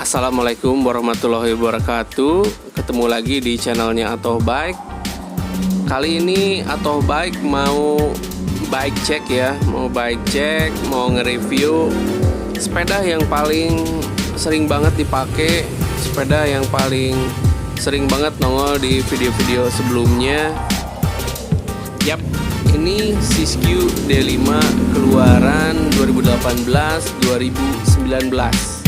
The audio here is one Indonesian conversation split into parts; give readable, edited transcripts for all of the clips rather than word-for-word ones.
Assalamualaikum warahmatullahi wabarakatuh. Ketemu lagi di channelnya Atoh Bike. Kali ini Atoh Bike mau bike check ya, mau nge-review sepeda yang paling sering banget dipakai, sepeda yang paling sering banget nongol di video-video sebelumnya. Yap, ini Siskiyou D5 keluaran 2018-2019.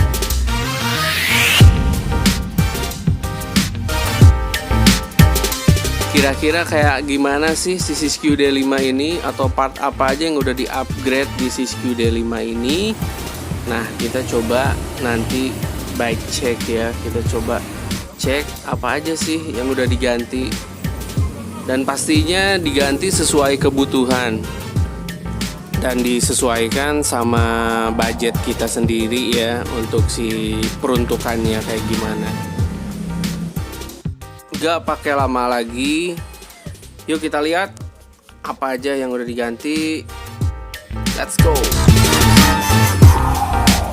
Kira-kira kayak gimana sih si Siskiyou D5 ini, atau part apa aja yang udah di-upgrade di Siskiyou D5 ini? Nah, kita coba nanti bike check ya. Kita coba cek apa aja sih yang udah diganti. Dan pastinya diganti sesuai kebutuhan dan disesuaikan sama budget kita sendiri ya, untuk si peruntukannya kayak gimana. Gak pakai lama lagi, yuk kita lihat apa aja yang udah diganti. Let's go.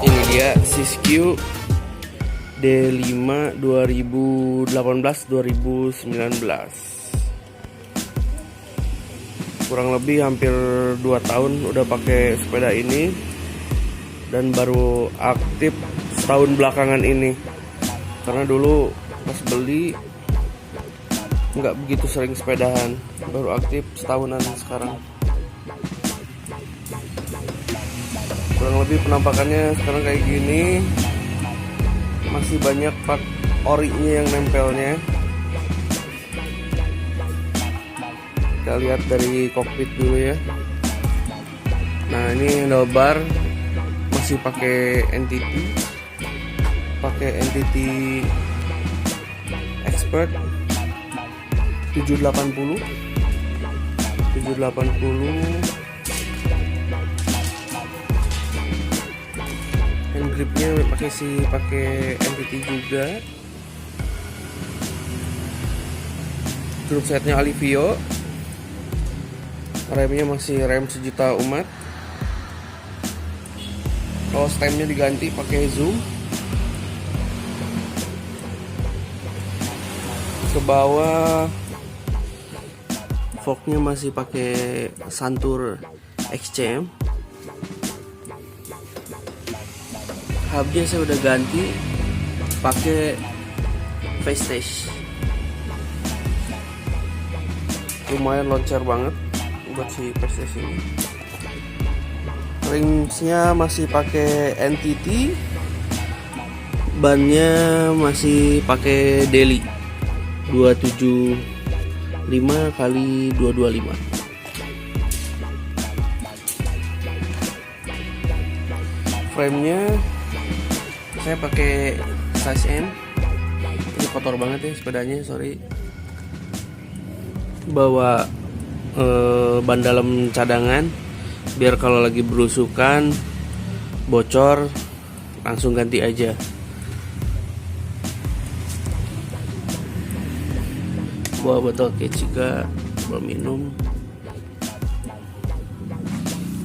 Ini dia Siskiyou D5 2018-2019. Kurang lebih hampir 2 tahun udah pakai sepeda ini, dan baru aktif setahun belakangan ini. Karena dulu pas beli nggak begitu sering sepedahan, baru aktif setahunan sekarang. Kurang lebih penampakannya sekarang kayak gini. Masih banyak part orinya yang nempelnya. Kita lihat dari kokpit dulu ya. Nah, ini handlebar masih pakai NTT Expert 780. Hand gripnya pakai NTT juga. Group setnya Alivio. Remnya masih rem sejuta umat. Kalau stemnya diganti pakai zoom. Ke bawah forknya masih pakai Santur XCM. Hubnya saya udah ganti pakai Vestage. Lumayan loncer banget buat si Vestage ini. Ringsnya masih pakai NTT. Bannya masih pakai Daily 275 kali 225. Frame-nya saya pakai size M. Ini kotor banget ya sepedanya, sorry. Bawa ban dalam cadangan biar kalau lagi berusukan bocor langsung ganti aja. Bawa botol kecap juga buat minum.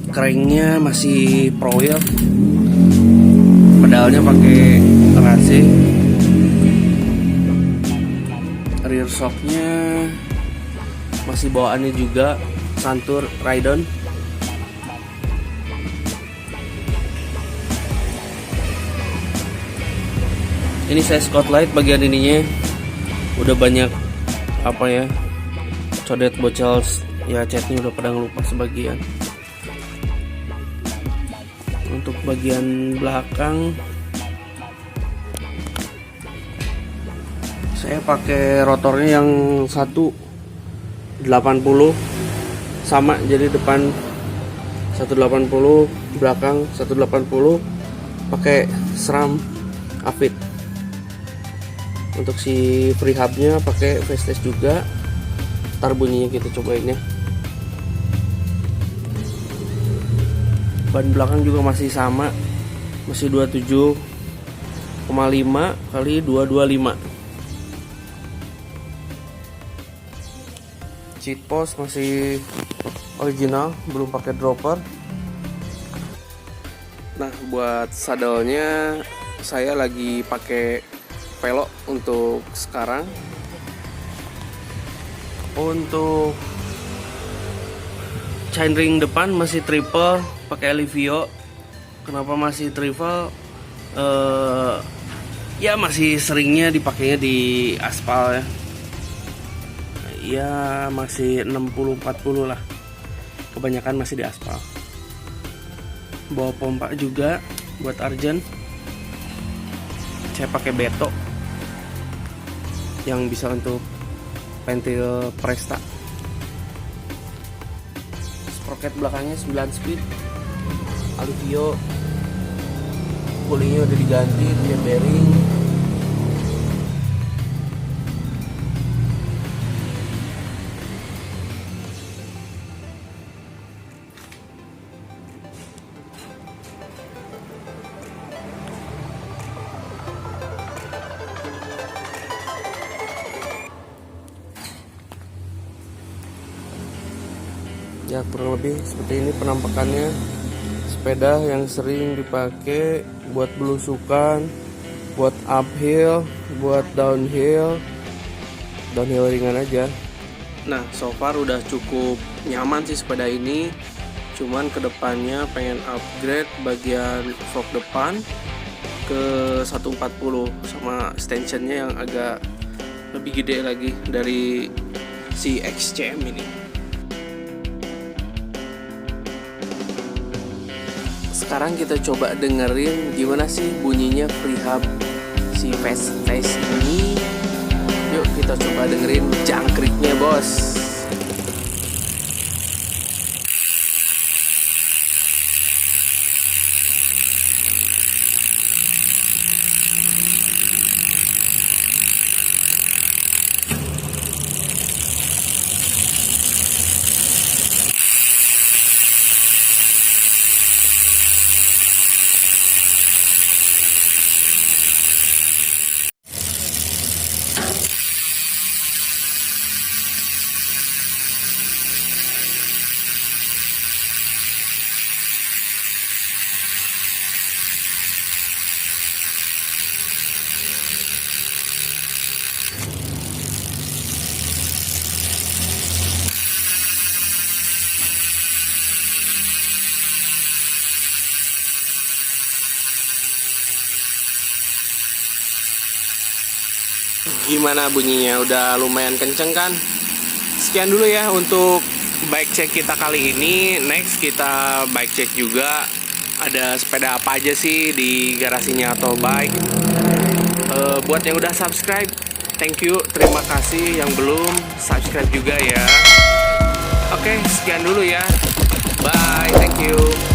Cranknya masih Pro-Wheel. Pedalnya pakai racing. Rear shocknya masih bawaannya juga Santur Rydon. Ini saya Spotlight bagian ininya udah banyak apa ya, codet bocel ya, catnya udah pada ngelupas sebagian. Untuk bagian belakang saya pakai rotornya yang 180 sama, jadi depan 180, belakang 180, pakai SRAM Avid. Untuk si free hubnya pakai Vestage juga. Ntar bunyinya kita cobain ya. Ban belakang juga masih sama, masih 27,5 kali 225. Seat post masih original, belum pakai dropper. Nah, buat sadelnya saya lagi pakai Velo untuk sekarang. Untuk chainring depan masih triple pakai Livio. Kenapa masih triple? Ya masih seringnya dipakainya di aspal ya. Ya masih 60-40 lah. Kebanyakan masih di aspal. Bawa pompa juga buat Arjen. Saya pakai Beto yang bisa untuk pentil Presta. Sprocket belakangnya 9 speed. Alivio pulingnya udah diganti, dia bearing. Ya kurang lebih seperti ini penampakannya sepeda yang sering dipakai buat belusukan, buat uphill, buat downhill ringan aja. Nah so far udah cukup nyaman sih sepeda ini. Cuman kedepannya pengen upgrade bagian fork depan ke 140 sama extensionnya yang agak lebih gede lagi dari si XCM ini. Sekarang kita coba dengerin gimana sih bunyinya prehab si Fast ini. Yuk kita coba dengerin jangkriknya bos. Gimana bunyinya? Udah lumayan kenceng kan? Sekian dulu ya untuk bike check kita kali ini. Next kita bike check juga ada sepeda apa aja sih di garasinya atau bike. Buat yang udah subscribe, thank you, terima kasih. Yang belum subscribe juga ya. Oke, sekian dulu ya. Bye, thank you.